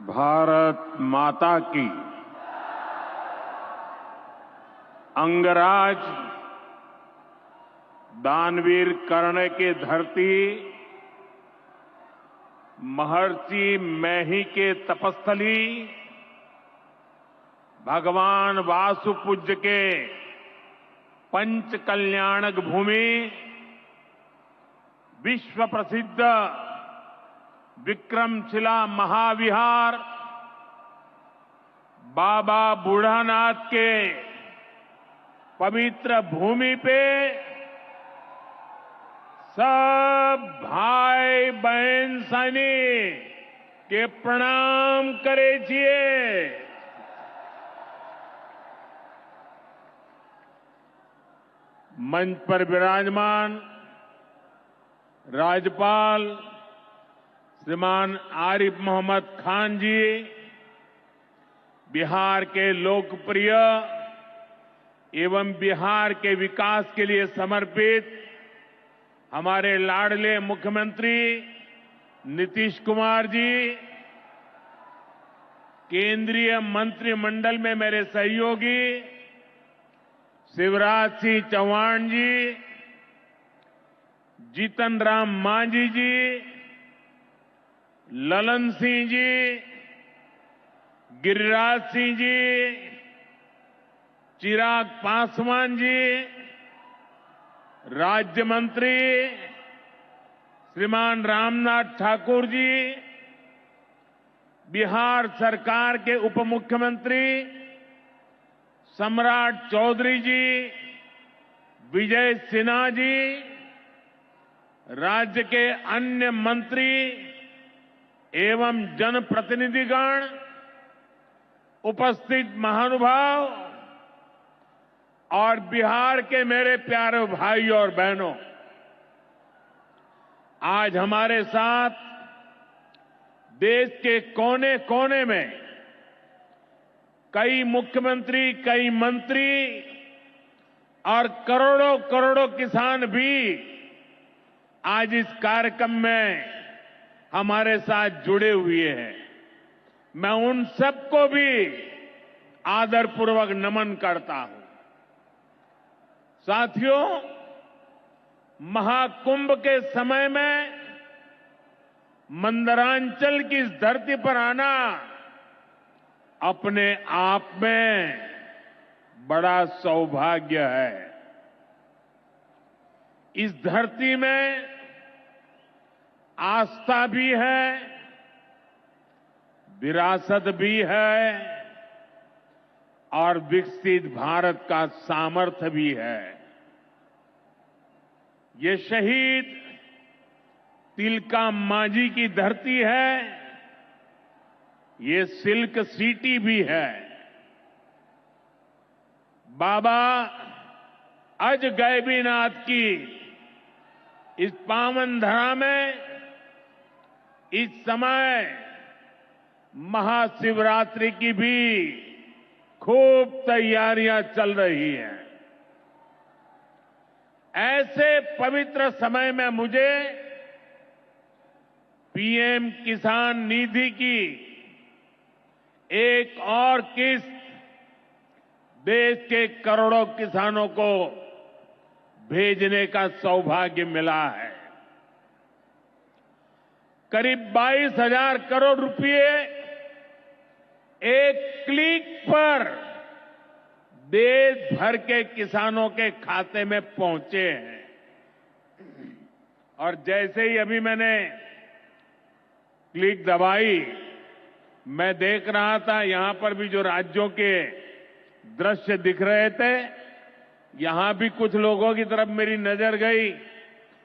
भारत माता की। अंगराज दानवीर कर्ण के धरती, महर्षि मैही के तपस्थली, भगवान वासुपूज्य के पंच कल्याणक भूमि, विश्व प्रसिद्ध विक्रमशिला महाविहार, बाबा बूढ़ानाथ के पवित्र भूमि पे सब भाई बहन सैनिक के प्रणाम करे छिए। मंच पर विराजमान राज्यपाल श्रीमान आरिफ मोहम्मद खान जी, बिहार के लोकप्रिय एवं बिहार के विकास के लिए समर्पित हमारे लाडले मुख्यमंत्री नीतीश कुमार जी, केंद्रीय मंत्रिमंडल में मेरे सहयोगी शिवराज सिंह चौहान जी, जीतन राम मांझी जी, ललन सिंह जी, गिरिराज सिंह जी, चिराग पासवान जी, राज्य मंत्री श्रीमान रामनाथ ठाकुर जी, बिहार सरकार के उप मुख्यमंत्री सम्राट चौधरी जी, विजय सिन्हा जी, राज्य के अन्य मंत्री एवं जनप्रतिनिधिगण, उपस्थित महानुभाव और बिहार के मेरे प्यारे भाइयों और बहनों, आज हमारे साथ देश के कोने कोने में कई मुख्यमंत्री, कई मंत्री और करोड़ों करोड़ों किसान भी आज इस कार्यक्रम में हमारे साथ जुड़े हुए हैं। मैं उन सबको भी आदरपूर्वक नमन करता हूं। साथियों, महाकुंभ के समय में मंदरांचल की इस धरती पर आना अपने आप में बड़ा सौभाग्य है। इस धरती में आस्था भी है, विरासत भी है और विकसित भारत का सामर्थ्य भी है। ये शहीद तिलका मांझी की धरती है, ये सिल्क सिटी भी है। बाबा अजगैबीनाथ की इस पावन धरा में इस समय महाशिवरात्रि की भी खूब तैयारियां चल रही हैं। ऐसे पवित्र समय में मुझे पीएम किसान निधि की एक और किस्त देश के करोड़ों किसानों को भेजने का सौभाग्य मिला है। करीब 22,000 करोड़ रुपए एक क्लिक पर देश भर के किसानों के खाते में पहुंचे हैं। और जैसे ही अभी मैंने क्लिक दबाई, मैं देख रहा था यहां पर भी जो राज्यों के दृश्य दिख रहे थे, यहां भी कुछ लोगों की तरफ मेरी नजर गई।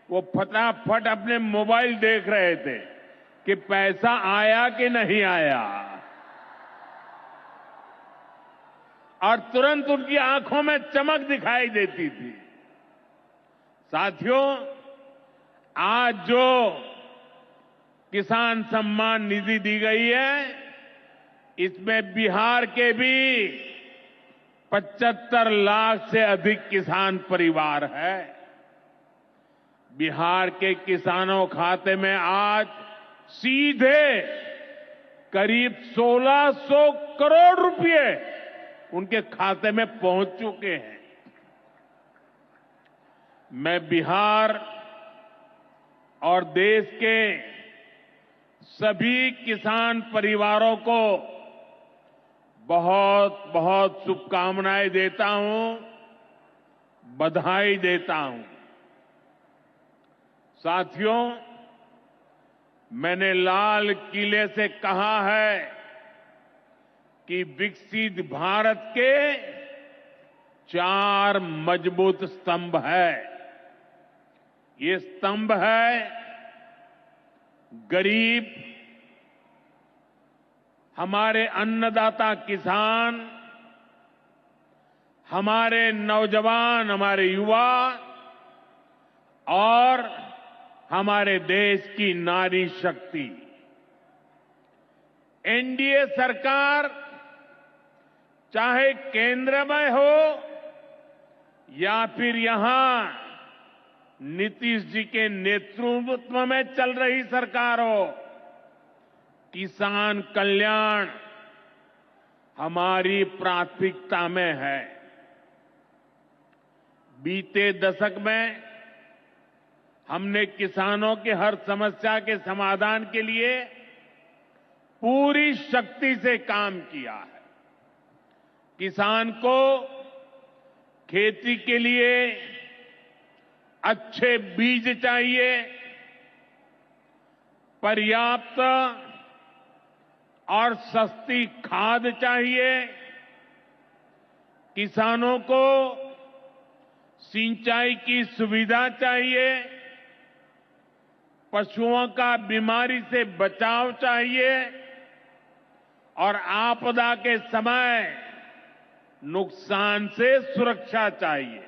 वो फटाफट अपने मोबाइल देख रहे थे कि पैसा आया कि नहीं आया, और तुरंत उनकी आंखों में चमक दिखाई देती थी। साथियों, आज जो किसान सम्मान निधि दी गई है, इसमें बिहार के भी 75 लाख से अधिक किसान परिवार है। बिहार के किसानों खाते में आज सीधे करीब 1600 करोड़ रुपए उनके खाते में पहुंच चुके हैं। मैं बिहार और देश के सभी किसान परिवारों को बहुत बहुत शुभकामनाएं देता हूं, बधाई देता हूं। साथियों, मैंने लाल किले से कहा है कि विकसित भारत के 4 मजबूत स्तंभ है। ये स्तंभ है गरीब, हमारे अन्नदाता किसान, हमारे नौजवान, हमारे युवा और हमारे देश की नारी शक्ति। एनडीए सरकार चाहे केंद्र में हो या फिर यहां नीतीश जी के नेतृत्व में चल रही सरकार हो, किसान कल्याण हमारी प्राथमिकता में है। बीते दशक में हमने किसानों की हर समस्या के समाधान के लिए पूरी शक्ति से काम किया है। किसान को खेती के लिए अच्छे बीज चाहिए, पर्याप्त और सस्ती खाद चाहिए, किसानों को सिंचाई की सुविधा चाहिए, पशुओं का बीमारी से बचाव चाहिए और आपदा के समय नुकसान से सुरक्षा चाहिए।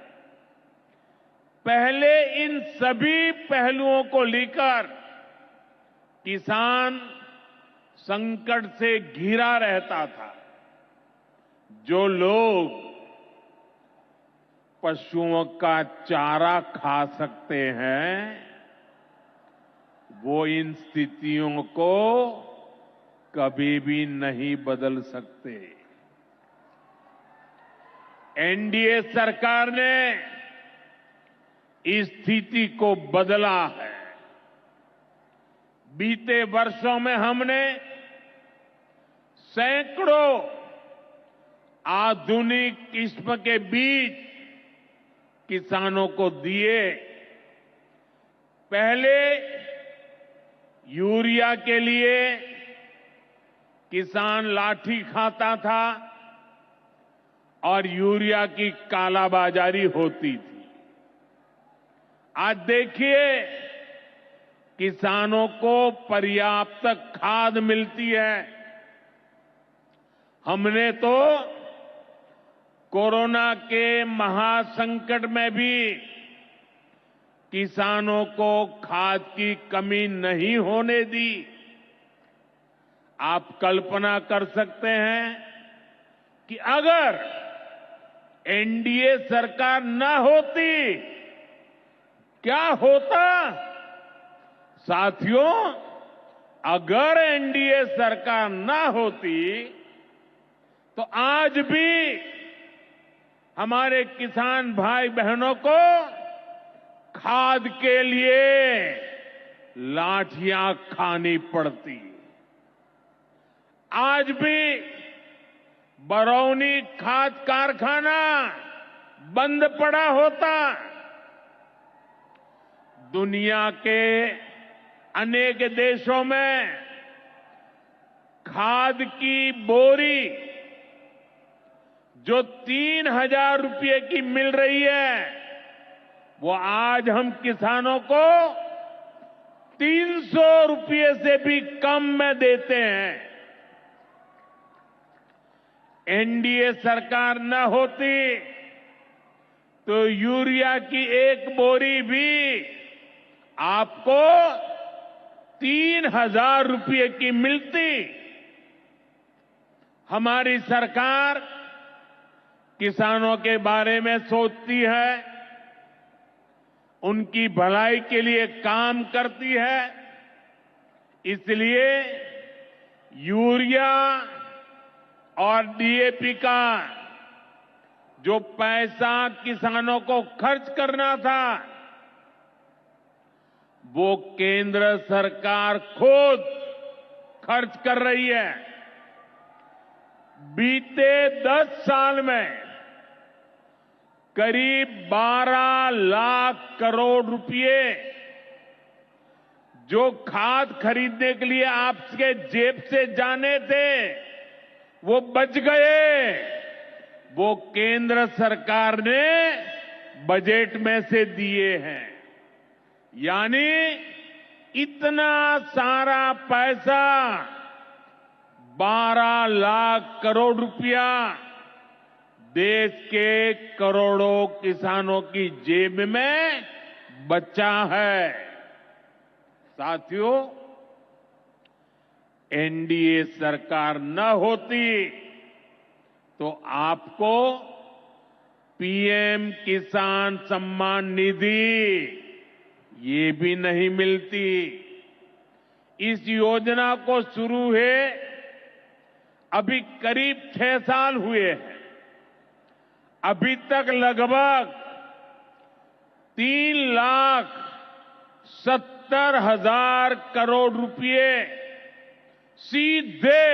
पहले इन सभी पहलुओं को लेकर किसान संकट से घिरा रहता था। जो लोग पशुओं का चारा खा सकते हैं, वो इन स्थितियों को कभी भी नहीं बदल सकते। एनडीए सरकार ने इस स्थिति को बदला है। बीते वर्षों में हमने सैकड़ों आधुनिक किस्म के बीज किसानों को दिए। पहले यूरिया के लिए किसान लाठी खाता था और यूरिया की कालाबाजारी होती थी। आज देखिए, किसानों को पर्याप्त खाद मिलती है। हमने तो कोरोना के महासंकट में भी किसानों को खाद की कमी नहीं होने दी। आप कल्पना कर सकते हैं कि अगर एनडीए सरकार न होती, क्या होता? साथियों, अगर एनडीए सरकार न होती तो आज भी हमारे किसान भाई बहनों को खाद के लिए लाठियां खानी पड़ती। आज भी बरौनी खाद कारखाना बंद पड़ा होता। दुनिया के अनेक देशों में खाद की बोरी जो 3,000 रुपये की मिल रही है, वो आज हम किसानों को 300 रुपये से भी कम में देते हैं। एनडीए सरकार न होती तो यूरिया की एक बोरी भी आपको 3,000 रुपये की मिलती। हमारी सरकार किसानों के बारे में सोचती है, उनकी भलाई के लिए काम करती है। इसलिए यूरिया और डीएपी का जो पैसा किसानों को खर्च करना था, वो केंद्र सरकार खुद खर्च कर रही है। बीते 10 साल में करीब 12 लाख करोड़ रुपए जो खाद खरीदने के लिए आपके जेब से जाने थे, वो बच गए। वो केंद्र सरकार ने बजट में से दिए हैं। यानी इतना सारा पैसा, 12 लाख करोड़ रुपया देश के करोड़ों किसानों की जेब में बचा है। साथियों, एनडीए सरकार न होती तो आपको पीएम किसान सम्मान निधि ये भी नहीं मिलती। इस योजना को शुरू हुए अभी करीब 6 साल हुए हैं। अभी तक लगभग 3,70,000 करोड़ रुपए सीधे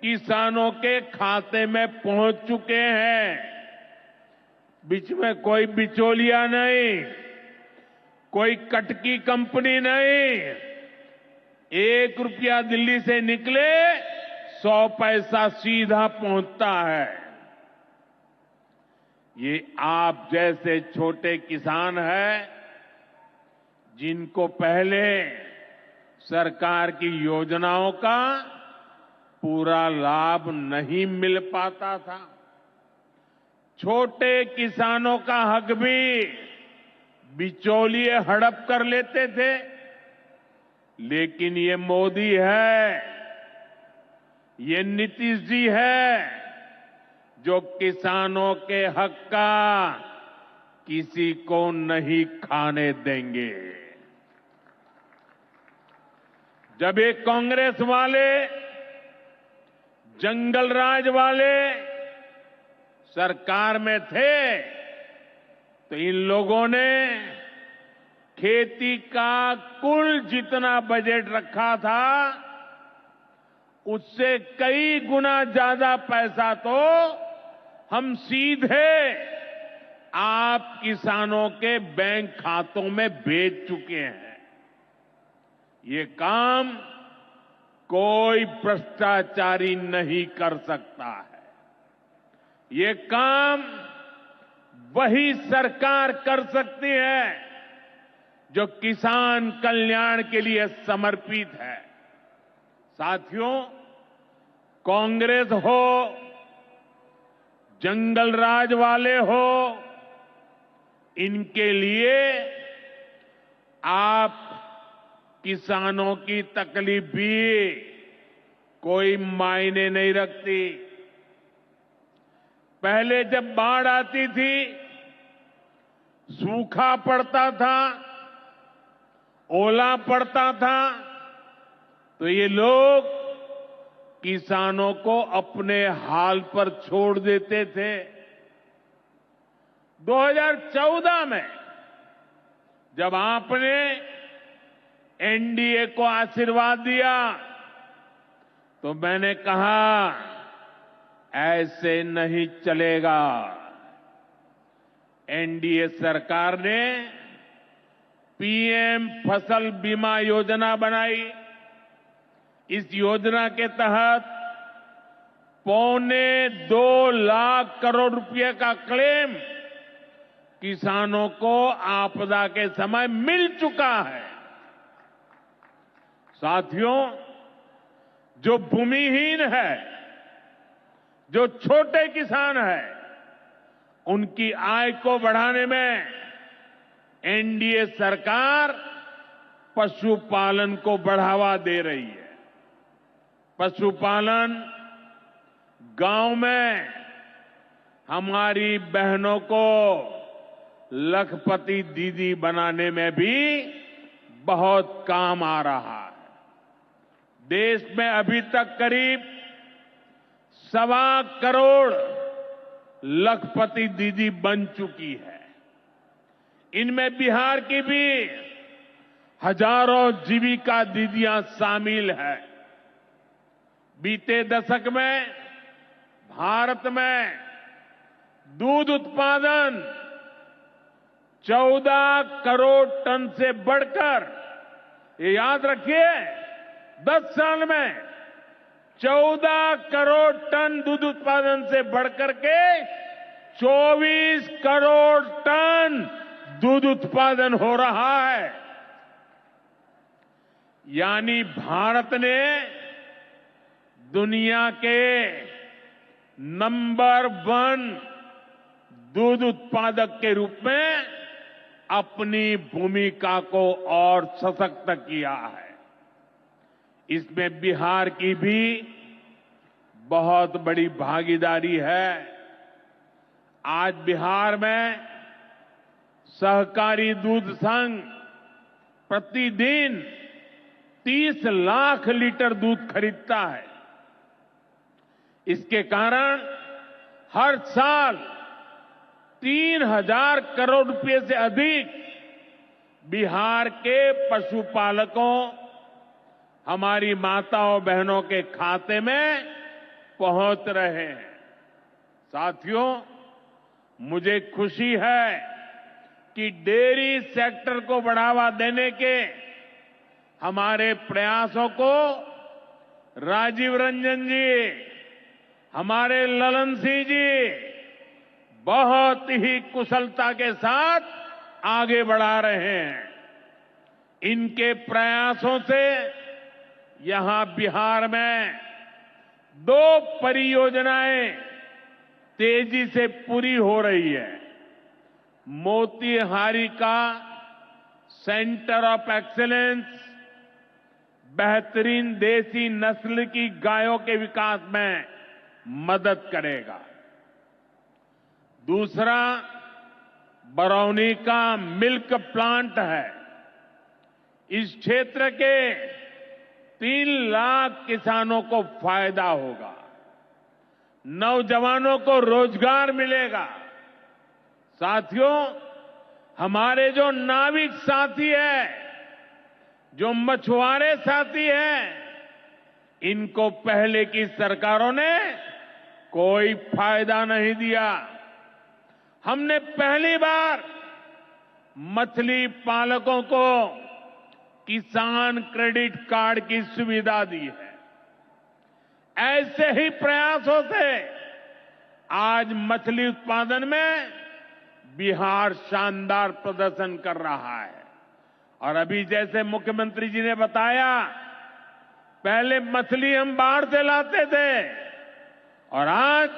किसानों के खाते में पहुंच चुके हैं। बीच में कोई बिचौलिया नहीं, कोई कटकी कंपनी नहीं। 1 रुपया दिल्ली से निकले 100 पैसा सीधा पहुंचता है। ये आप जैसे छोटे किसान हैं, जिनको पहले सरकार की योजनाओं का पूरा लाभ नहीं मिल पाता था। छोटे किसानों का हक भी बिचौलिए हड़प कर लेते थे। लेकिन ये मोदी है, ये नीतीश जी है, जो किसानों के हक का किसी को नहीं खाने देंगे। जब ये कांग्रेस वाले, जंगल राज वाले सरकार में थे, तो इन लोगों ने खेती का कुल जितना बजट रखा था, उससे कई गुना ज्यादा पैसा तो हम सीधे आप किसानों के बैंक खातों में भेज चुके हैं। ये काम कोई भ्रष्टाचारी नहीं कर सकता है। ये काम वही सरकार कर सकती है जो किसान कल्याण के लिए समर्पित है। साथियों, कांग्रेस हो, जंगल राज वाले हो, इनके लिए आप किसानों की तकलीफ भी कोई मायने नहीं रखती। पहले जब बाढ़ आती थी, सूखा पड़ता था, ओला पड़ता था, तो ये लोग किसानों को अपने हाल पर छोड़ देते थे। 2014 में जब आपने एनडीए को आशीर्वाद दिया, तो मैंने कहा ऐसे नहीं चलेगा। एनडीए सरकार ने पीएम फसल बीमा योजना बनाई। इस योजना के तहत 2.25 लाख करोड़ रुपए का क्लेम किसानों को आपदा के समय मिल चुका है। साथियों, जो भूमिहीन है, जो छोटे किसान है, उनकी आय को बढ़ाने में एनडीए सरकार पशुपालन को बढ़ावा दे रही है। पशुपालन गांव में हमारी बहनों को लखपति दीदी बनाने में भी बहुत काम आ रहा है। देश में अभी तक करीब 1.25 करोड़ लखपति दीदी बन चुकी है। इनमें बिहार की भी हजारों जीविका दीदियां शामिल है। बीते दशक में भारत में दूध उत्पादन 14 करोड़ टन से बढ़कर, ये याद रखिए, 10 साल में 14 करोड़ टन दूध उत्पादन से बढ़कर के 24 करोड़ टन दूध उत्पादन हो रहा है। यानी भारत ने दुनिया के नंबर 1 दूध उत्पादक के रूप में अपनी भूमिका को और सशक्त किया है। इसमें बिहार की भी बहुत बड़ी भागीदारी है। आज बिहार में सहकारी दूध संघ प्रतिदिन 30 लाख लीटर दूध खरीदता है। इसके कारण हर साल 3,000 करोड़ रुपए से अधिक बिहार के पशुपालकों, हमारी माताओं बहनों के खाते में पहुंच रहे हैं। साथियों, मुझे खुशी है कि डेयरी सेक्टर को बढ़ावा देने के हमारे प्रयासों को राजीव रंजन जी, हमारे ललन सिंह जी बहुत ही कुशलता के साथ आगे बढ़ा रहे हैं। इनके प्रयासों से यहां बिहार में 2 परियोजनाएं तेजी से पूरी हो रही है। मोतीहारी का सेंटर ऑफ एक्सीलेंस बेहतरीन देसी नस्ल की गायों के विकास में मदद करेगा। दूसरा बरौनी का मिल्क प्लांट है। इस क्षेत्र के 3 लाख किसानों को फायदा होगा, नौजवानों को रोजगार मिलेगा। साथियों, हमारे जो नाविक साथी हैं, जो मछुआरे साथी हैं, इनको पहले की सरकारों ने कोई फायदा नहीं दिया। हमने पहली बार मछली पालकों को किसान क्रेडिट कार्ड की सुविधा दी है। ऐसे ही प्रयासों से आज मछली उत्पादन में बिहार शानदार प्रदर्शन कर रहा है। और अभी जैसे मुख्यमंत्री जी ने बताया, पहले मछली हम बाहर से लाते थे और आज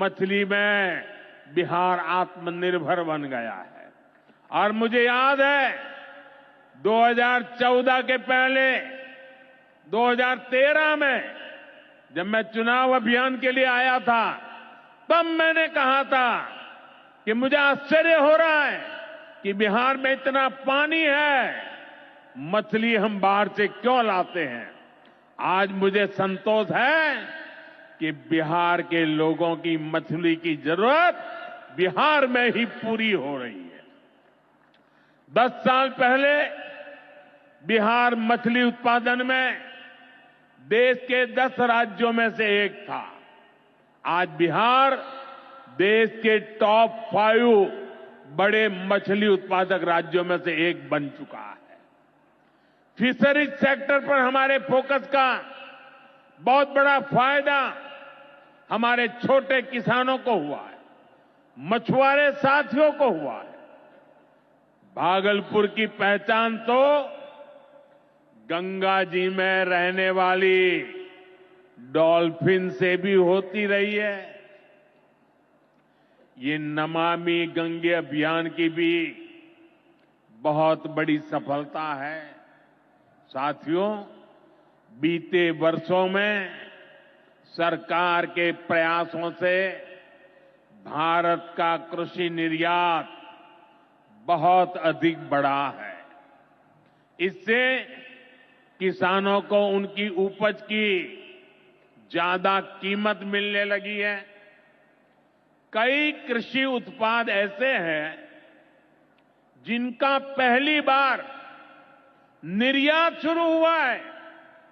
मछली में बिहार आत्मनिर्भर बन गया है। और मुझे याद है 2014 के पहले 2013 में जब मैं चुनाव अभियान के लिए आया था, तब मैंने कहा था कि मुझे आश्चर्य हो रहा है कि बिहार में इतना पानी है, मछली हम बाहर से क्यों लाते हैं। आज मुझे संतोष है कि बिहार के लोगों की मछली की जरूरत बिहार में ही पूरी हो रही है। 10 साल पहले बिहार मछली उत्पादन में देश के 10 राज्यों में से एक था। आज बिहार देश के टॉप 5 बड़े मछली उत्पादक राज्यों में से एक बन चुका है। फिशरीज सेक्टर पर हमारे फोकस का बहुत बड़ा फायदा हमारे छोटे किसानों को हुआ है, मछुआरे साथियों को हुआ है। भागलपुर की पहचान तो गंगा जी में रहने वाली डॉल्फिन से भी होती रही है। ये नमामि गंगे अभियान की भी बहुत बड़ी सफलता है। साथियों, बीते वर्षों में सरकार के प्रयासों से भारत का कृषि निर्यात बहुत अधिक बढ़ा है। इससे किसानों को उनकी उपज की ज्यादा कीमत मिलने लगी है। कई कृषि उत्पाद ऐसे हैं जिनका पहली बार निर्यात शुरू हुआ है,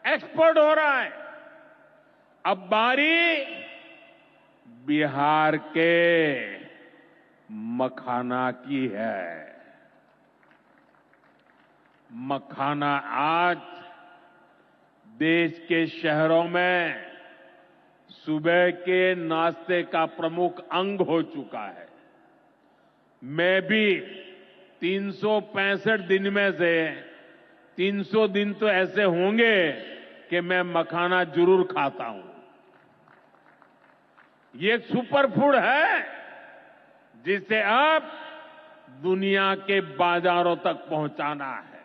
एक्सपोर्ट हो रहा है। अब बारी बिहार के मखाना की है। मखाना आज देश के शहरों में सुबह के नाश्ते का प्रमुख अंग हो चुका है। मैं भी 365 दिन में से 300 दिन तो ऐसे होंगे कि मैं मखाना जरूर खाता हूं। ये एक सुपर फूड है जिसे अब दुनिया के बाजारों तक पहुंचाना है।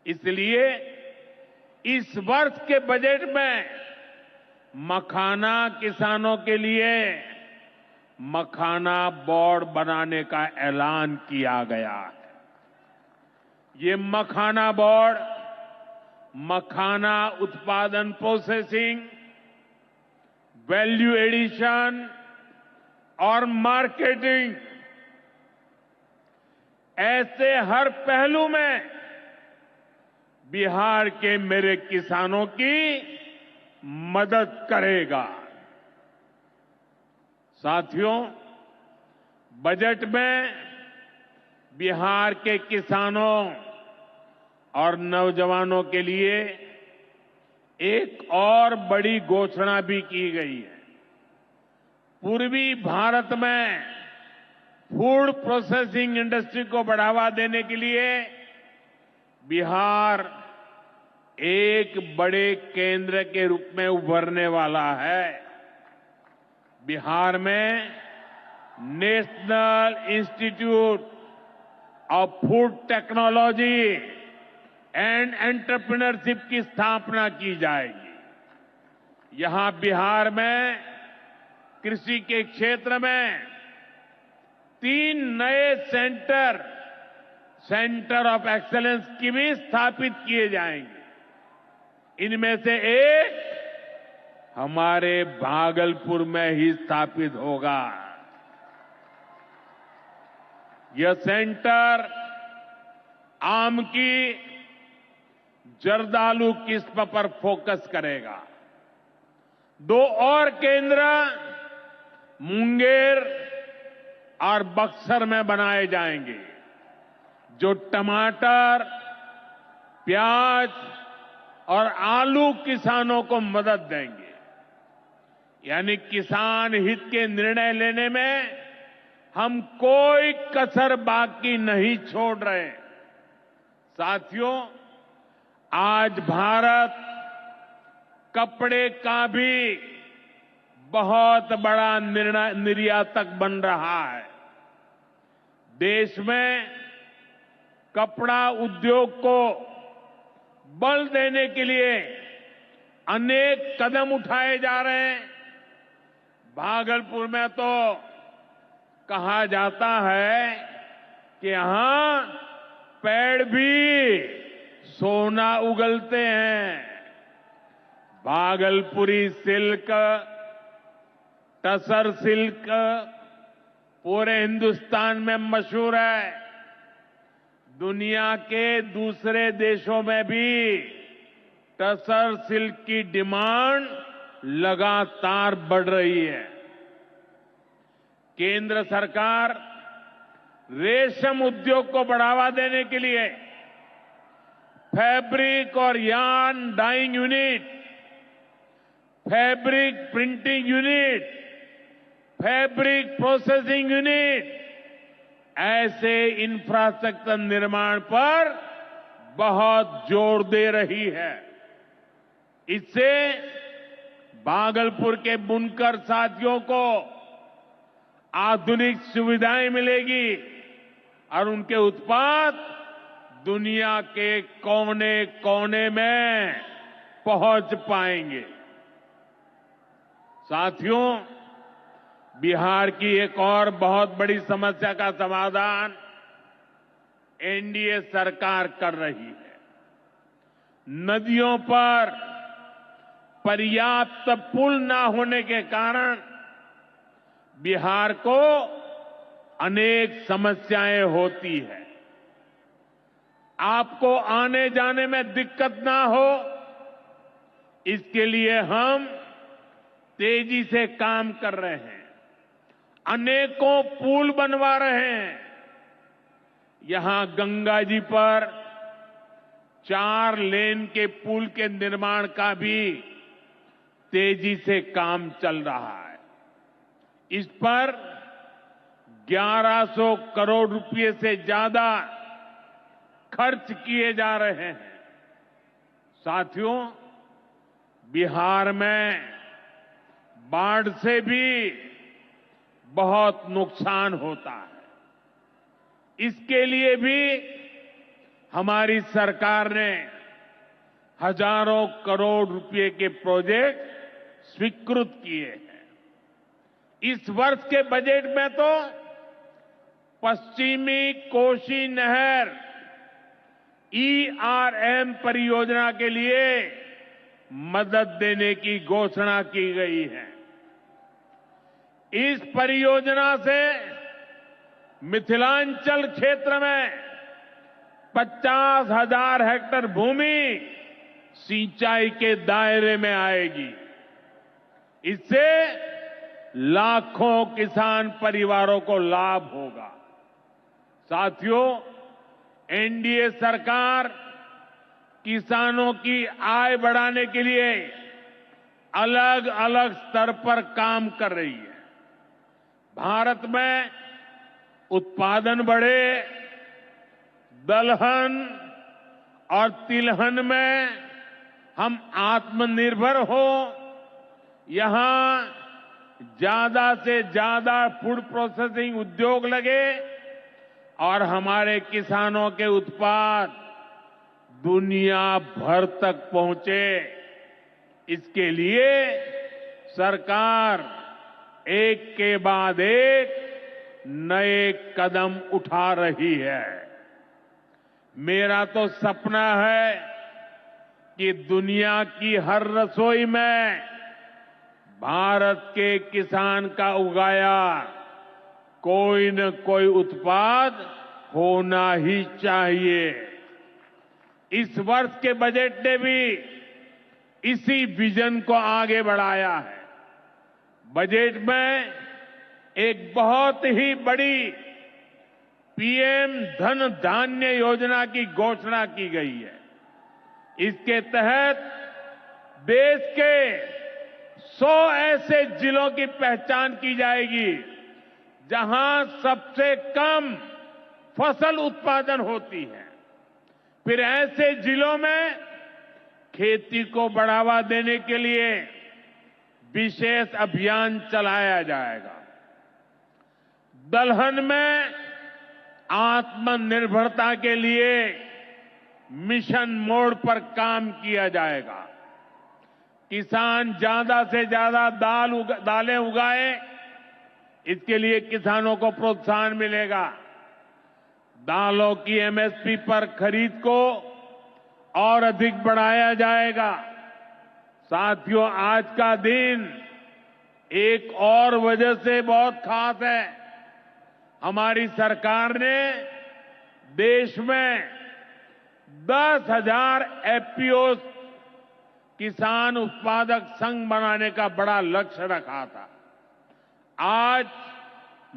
इसलिए इस वर्ष के बजट में मखाना किसानों के लिए मखाना बोर्ड बनाने का ऐलान किया गया है। ये मखाना बोर्ड मखाना उत्पादन, प्रोसेसिंग, वैल्यू एडिशन और मार्केटिंग ऐसे हर पहलू में बिहार के मेरे किसानों की मदद करेगा। साथियों, बजट में बिहार के किसानों और नौजवानों के लिए एक और बड़ी घोषणा भी की गई है। पूर्वी भारत में फूड प्रोसेसिंग इंडस्ट्री को बढ़ावा देने के लिए बिहार एक बड़े केंद्र के रूप में उभरने वाला है। बिहार में national institute of food technology and entrepreneurship की स्थापना की जाएगी। यहां बिहार में कृषि के क्षेत्र में 3 नए सेंटर ऑफ एक्सेलेंस की भी स्थापित किए जाएंगे। इनमें से एक हमारे भागलपुर में ही स्थापित होगा। यह सेंटर आम की जर्दालू किस्म पर फोकस करेगा। 2 और केंद्र मुंगेर और बक्सर में बनाए जाएंगे, जो टमाटर, प्याज और आलू किसानों को मदद देंगे। यानी किसान हित के निर्णय लेने में हम कोई कसर बाकी नहीं छोड़ रहे। साथियों, आज भारत कपड़े का भी बहुत बड़ा निर्यातक बन रहा है। देश में कपड़ा उद्योग को बल देने के लिए अनेक कदम उठाए जा रहे हैं। भागलपुर में तो कहा जाता है कि यहां पेड़ भी सोना उगलते हैं। भागलपुरी सिल्क, टसर सिल्क पूरे हिंदुस्तान में मशहूर है। दुनिया के दूसरे देशों में भी टसर सिल्क की डिमांड लगातार बढ़ रही है। केंद्र सरकार रेशम उद्योग को बढ़ावा देने के लिए फैब्रिक और yarn dyeing unit, fabric printing unit, fabric processing unit ऐसे इंफ्रास्ट्रक्चर निर्माण पर बहुत जोर दे रही है। इससे भागलपुर के बुनकर साथियों को आधुनिक सुविधाएं मिलेगी और उनके उत्पाद दुनिया के कोने कोने में पहुंच पाएंगे। साथियों, बिहार की एक और बहुत बड़ी समस्या का समाधान एनडीए सरकार कर रही है। नदियों पर पर्याप्त पुल न होने के कारण बिहार को अनेक समस्याएं होती है। आपको आने जाने में दिक्कत ना हो, इसके लिए हम तेजी से काम कर रहे हैं। अनेकों पुल बनवा रहे हैं। यहां गंगा जी पर 4 लेन के पुल के निर्माण का भी तेजी से काम चल रहा है। इस पर 1100 करोड़ रुपए से ज्यादा खर्च किए जा रहे हैं। साथियों, बिहार में बाढ़ से भी बहुत नुकसान होता है। इसके लिए भी हमारी सरकार ने हजारों करोड़ रुपए के प्रोजेक्ट स्वीकृत किए हैं। इस वर्ष के बजट में तो पश्चिमी कोसी नहर ERM परियोजना के लिए मदद देने की घोषणा की गई है। इस परियोजना से मिथिलांचल क्षेत्र में 50,000 हेक्टेयर भूमि सिंचाई के दायरे में आएगी। इससे लाखों किसान परिवारों को लाभ होगा। साथियों, एनडीए सरकार किसानों की आय बढ़ाने के लिए अलग अलग स्तर पर काम कर रही है। भारत में उत्पादन बढ़े, दलहन और तिलहन में हम आत्मनिर्भर हो, यहां ज्यादा से ज्यादा फूड प्रोसेसिंग उद्योग लगे और हमारे किसानों के उत्पाद दुनिया भर तक पहुंचे। इसके लिए सरकार एक के बाद एक नए कदम उठा रही है। मेरा तो सपना है कि दुनिया की हर रसोई में भारत के किसान का उगाया कोई न कोई उत्पाद होना ही चाहिए। इस वर्ष के बजट ने भी इसी विजन को आगे बढ़ाया है। बजट में एक बहुत ही बड़ी पीएम धन धान्य योजना की घोषणा की गई है। इसके तहत देश के 100 ऐसे जिलों की पहचान की जाएगी जहां सबसे कम फसल उत्पादन होती है। फिर ऐसे जिलों में खेती को बढ़ावा देने के लिए विशेष अभियान चलाया जाएगा। दलहन में आत्मनिर्भरता के लिए मिशन मोड पर काम किया जाएगा। किसान ज्यादा से ज्यादा दालें उगाए, इसके लिए किसानों को प्रोत्साहन मिलेगा। दालों की एमएसपी पर खरीद को और अधिक बढ़ाया जाएगा। साथियों, आज का दिन एक और वजह से बहुत खास है। हमारी सरकार ने देश में 10,000 एफपीओ किसान उत्पादक संघ बनाने का बड़ा लक्ष्य रखा था। आज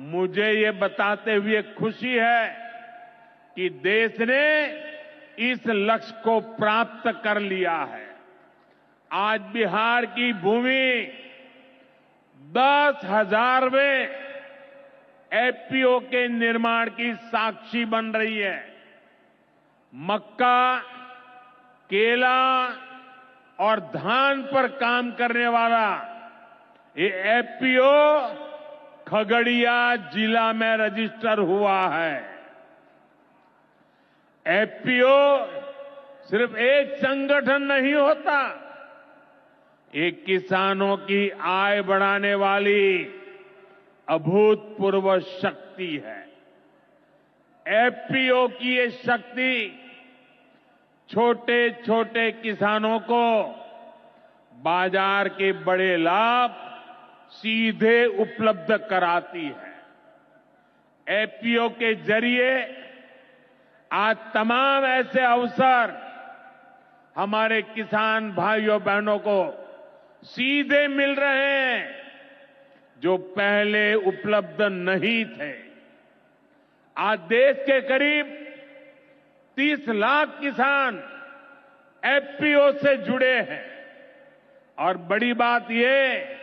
मुझे ये बताते हुए खुशी है कि देश ने इस लक्ष्य को प्राप्त कर लिया है। आज बिहार की भूमि 10,000वें एफपीओ के निर्माण की साक्षी बन रही है। मक्का, केला और धान पर काम करने वाला ये एफपीओ खगड़िया जिला में रजिस्टर हुआ है। एफपीओ सिर्फ एक संगठन नहीं होता, एक किसानों की आय बढ़ाने वाली अभूतपूर्व शक्ति है। एफपीओ की ये शक्ति छोटे छोटे किसानों को बाजार के बड़े लाभ सीधे उपलब्ध कराती है। एफपीओ के जरिए आज तमाम ऐसे अवसर हमारे किसान भाइयों बहनों को सीधे मिल रहे हैं जो पहले उपलब्ध नहीं थे। आज देश के करीब 30 लाख किसान एफपीओ से जुड़े हैं और बड़ी बात यह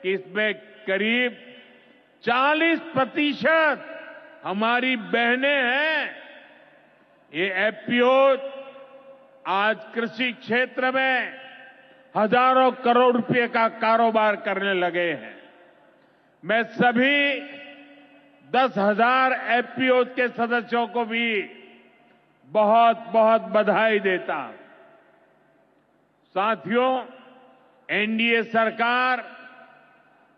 कि इसमें करीब 40% हमारी बहनें हैं। ये एफपीओ आज कृषि क्षेत्र में हजारों करोड़ रुपए का कारोबार करने लगे हैं। मैं सभी 10,000 एफपीओ के सदस्यों को भी बहुत बहुत बधाई देता हूं। साथियों, एनडीए सरकार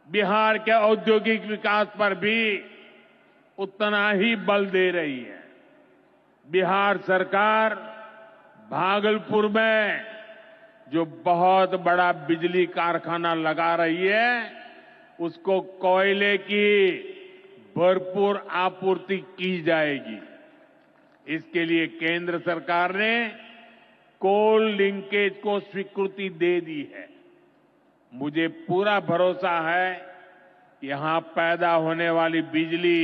बिहार के औद्योगिक विकास पर भी उतना ही बल दे रही है। बिहार सरकार भागलपुर में जो बहुत बड़ा बिजली कारखाना लगा रही है, उसको कोयले की भरपूर आपूर्ति की जाएगी। इसके लिए केंद्र सरकार ने कोल लिंकेज को स्वीकृति दे दी है। मुझे पूरा भरोसा है कि यहां पैदा होने वाली बिजली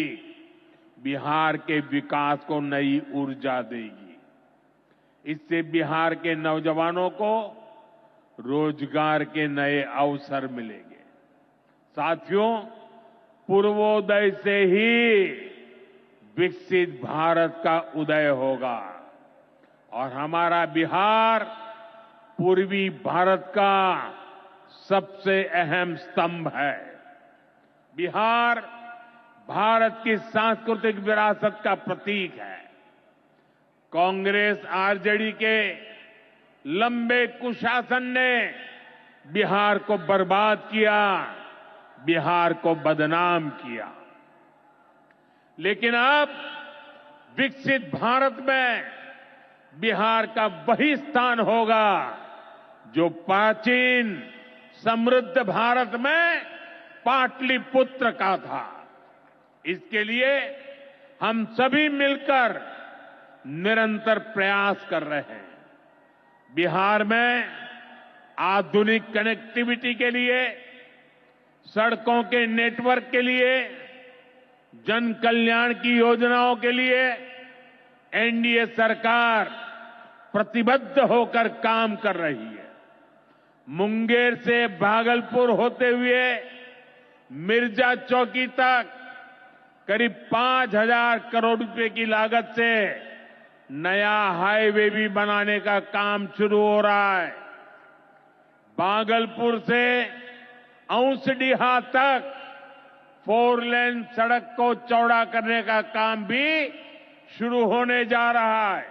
बिहार के विकास को नई ऊर्जा देगी। इससे बिहार के नौजवानों को रोजगार के नए अवसर मिलेंगे। साथियों, पूर्वोदय से ही विकसित भारत का उदय होगा और हमारा बिहार पूर्वी भारत का सबसे अहम स्तंभ है। बिहार भारत की सांस्कृतिक विरासत का प्रतीक है। कांग्रेस आरजेडी के लंबे कुशासन ने बिहार को बर्बाद किया, बिहार को बदनाम किया। लेकिन अब विकसित भारत में बिहार का वही स्थान होगा जो प्राचीन समृद्ध भारत में पाटलिपुत्र का था। इसके लिए हम सभी मिलकर निरंतर प्रयास कर रहे हैं। बिहार में आधुनिक कनेक्टिविटी के लिए, सड़कों के नेटवर्क के लिए, जन कल्याण की योजनाओं के लिए एनडीए सरकार प्रतिबद्ध होकर काम कर रही है। मुंगेर से भागलपुर होते हुए मिर्जा चौकी तक करीब 5,000 करोड़ रुपए की लागत से नया हाईवे भी बनाने का काम शुरू हो रहा है। भागलपुर से औंसडीहा तक 4 लेन सड़क को चौड़ा करने का काम भी शुरू होने जा रहा है।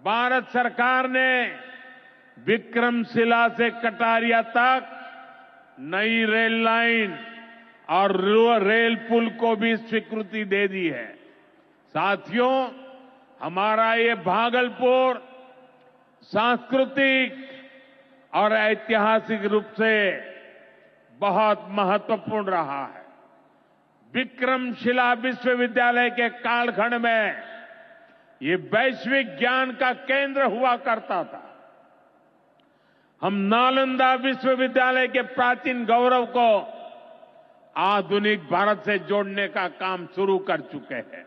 भारत सरकार ने विक्रमशिला से कटारिया तक नई रेल लाइन और रेल पुल को भी स्वीकृति दे दी है। साथियों, हमारा ये भागलपुर सांस्कृतिक और ऐतिहासिक रूप से बहुत महत्वपूर्ण रहा है। विक्रमशिला विश्वविद्यालय के कालखंड में ये वैश्विक ज्ञान का केंद्र हुआ करता था। हम नालंदा विश्वविद्यालय के प्राचीन गौरव को आधुनिक भारत से जोड़ने का काम शुरू कर चुके हैं।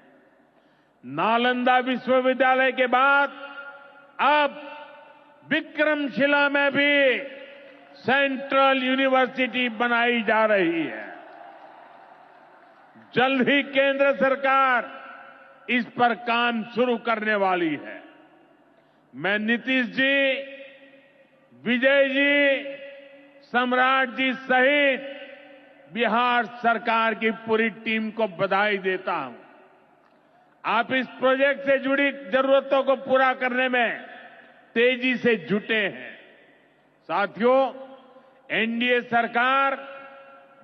नालंदा विश्वविद्यालय के बाद अब विक्रमशिला में भी सेंट्रल यूनिवर्सिटी बनाई जा रही है। जल्द ही केंद्र सरकार इस पर काम शुरू करने वाली है। मैं नीतीश जी, विजय जी, सम्राट जी सहित बिहार सरकार की पूरी टीम को बधाई देता हूं। आप इस प्रोजेक्ट से जुड़ी जरूरतों को पूरा करने में तेजी से जुटे हैं। साथियों, एनडीए सरकार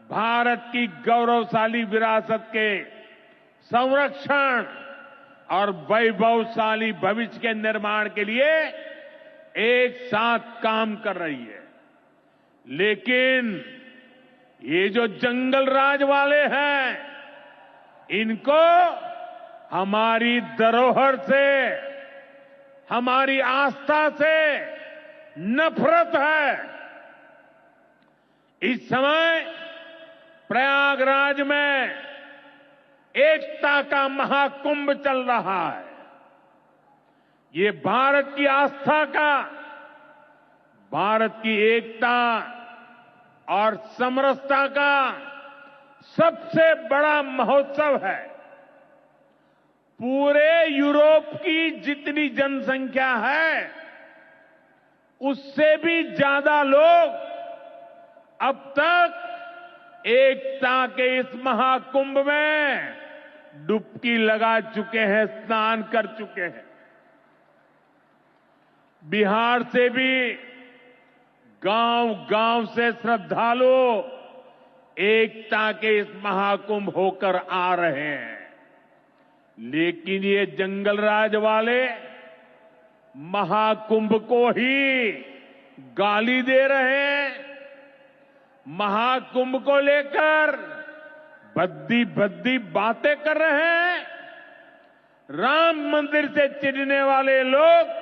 भारत की गौरवशाली विरासत के संरक्षण और वैभवशाली भविष्य के निर्माण के लिए एक साथ काम कर रही है। लेकिन ये जो जंगल राज वाले हैं, इनको हमारी धरोहर से, हमारी आस्था से नफरत है। इस समय प्रयागराज में एकता का महाकुंभ चल रहा है। ये भारत की आस्था का, भारत की एकता और समरसता का सबसे बड़ा महोत्सव है। पूरे यूरोप की जितनी जनसंख्या है, उससे भी ज्यादा लोग अब तक एकता के इस महाकुंभ में डुबकी लगा चुके हैं, स्नान कर चुके हैं। बिहार से भी गांव-गांव से श्रद्धालु एकता के इस महाकुंभ होकर आ रहे हैं। लेकिन ये जंगल राज वाले महाकुंभ को ही गाली दे रहे हैं। महाकुंभ को लेकर भद्दी भद्दी बातें कर रहे हैं। राम मंदिर से चिढ़ने वाले लोग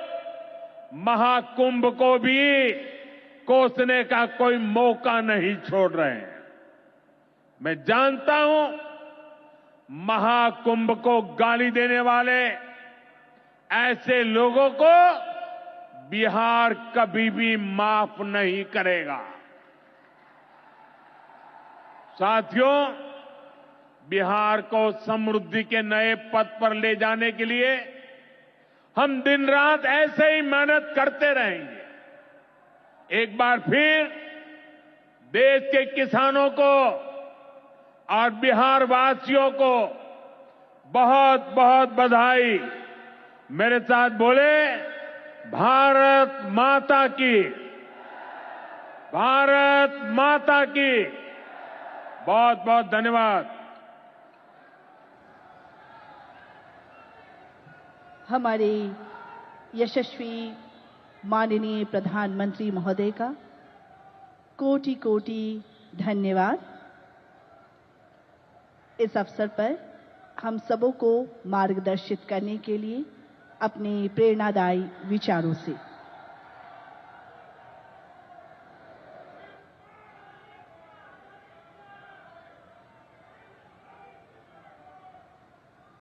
महाकुंभ को भी कोसने का कोई मौका नहीं छोड़ रहे हैं। मैं जानता हूं, महाकुंभ को गाली देने वाले ऐसे लोगों को बिहार कभी भी माफ नहीं करेगा। साथियों, बिहार को समृद्धि के नए पथ पर ले जाने के लिए हम दिन रात ऐसे ही मेहनत करते रहेंगे। एक बार फिर देश के किसानों को और बिहार वासियों को बहुत बहुत बधाई। मेरे साथ बोले, भारत माता की, भारत माता की। बहुत बहुत धन्यवाद। हमारे यशस्वी माननीय प्रधानमंत्री महोदय का कोटि कोटि धन्यवाद। इस अवसर पर हम सबों को मार्गदर्शित करने के लिए अपने प्रेरणादायी विचारों से